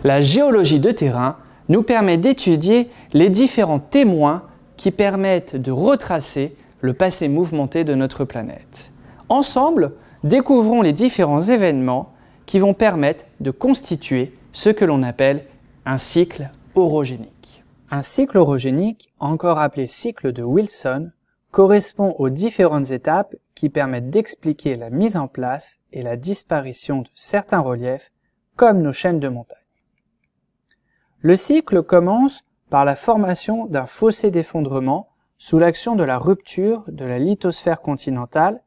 La géologie de terrain nous permet d'étudier les différents témoins qui permettent de retracer le passé mouvementé de notre planète. Ensemble, découvrons les différents événements qui vont permettre de constituer ce que l'on appelle un cycle orogénique. Un cycle orogénique, encore appelé cycle de Wilson, correspond aux différentes étapes qui permettent d'expliquer la mise en place et la disparition de certains reliefs, comme nos chaînes de montagnes. Le cycle commence par la formation d'un fossé d'effondrement sous l'action de la rupture de la lithosphère continentale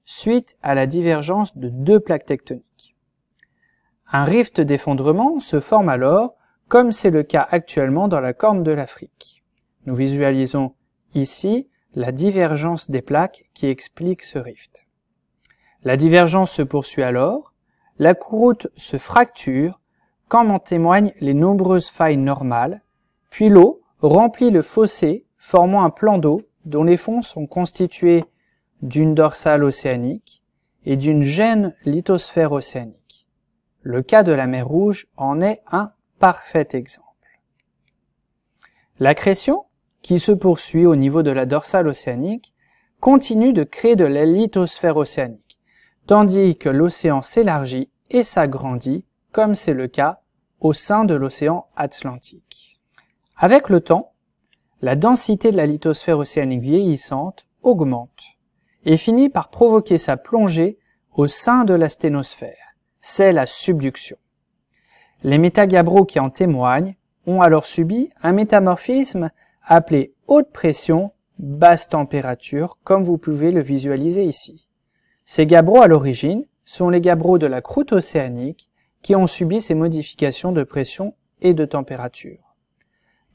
suite à la divergence de deux plaques tectoniques. Un rift d'effondrement se forme alors, comme c'est le cas actuellement dans la Corne de l'Afrique. Nous visualisons ici la divergence des plaques qui explique ce rift. La divergence se poursuit alors, la croûte se fracture, comme en témoignent les nombreuses failles normales, puis l'eau remplit le fossé, formant un plan d'eau dont les fonds sont constitués d'une dorsale océanique et d'une gêne lithosphère océanique. Le cas de la mer Rouge en est un parfait exemple. L'accrétion, qui se poursuit au niveau de la dorsale océanique, continue de créer de la lithosphère océanique, tandis que l'océan s'élargit et s'agrandit, comme c'est le cas au sein de l'océan Atlantique. Avec le temps, la densité de la lithosphère océanique vieillissante augmente et finit par provoquer sa plongée au sein de la sténosphère. C'est la subduction. Les métagabbros qui en témoignent ont alors subi un métamorphisme appelé haute pression, basse température, comme vous pouvez le visualiser ici. Ces gabbros à l'origine sont les gabbros de la croûte océanique qui ont subi ces modifications de pression et de température.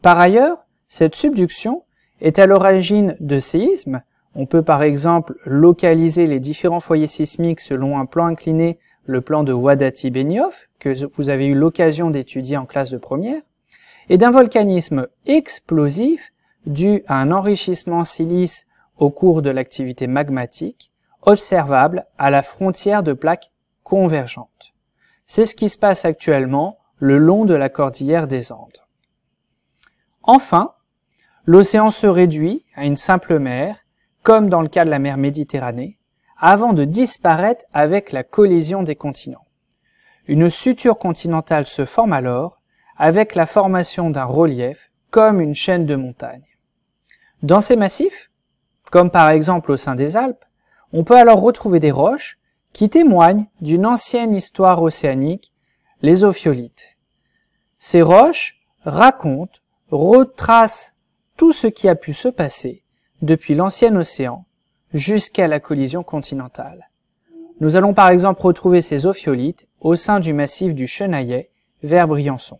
Par ailleurs, cette subduction est à l'origine de séismes. On peut par exemple localiser les différents foyers sismiques selon un plan incliné, le plan de Wadati-Benioff, que vous avez eu l'occasion d'étudier en classe de première, et d'un volcanisme explosif dû à un enrichissement en silice au cours de l'activité magmatique, observable à la frontière de plaques convergentes. C'est ce qui se passe actuellement le long de la cordillère des Andes. Enfin, l'océan se réduit à une simple mer, comme dans le cas de la mer Méditerranée, avant de disparaître avec la collision des continents. Une suture continentale se forme alors, avec la formation d'un relief, comme une chaîne de montagnes. Dans ces massifs, comme par exemple au sein des Alpes, on peut alors retrouver des roches qui témoignent d'une ancienne histoire océanique, les ophiolites. Ces roches racontent, retracent tout ce qui a pu se passer depuis l'ancien océan jusqu'à la collision continentale. Nous allons par exemple retrouver ces ophiolites au sein du massif du Chenaillet vers Briançon.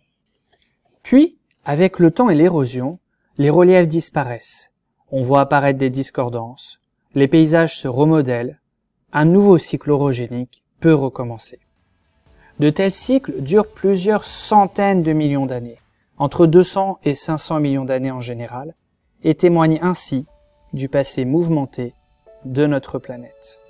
Puis, avec le temps et l'érosion, les reliefs disparaissent. On voit apparaître des discordances, les paysages se remodèlent, un nouveau cycle orogénique peut recommencer. De tels cycles durent plusieurs centaines de millions d'années, entre 200 et 500 millions d'années en général, et témoignent ainsi du passé mouvementé de notre planète.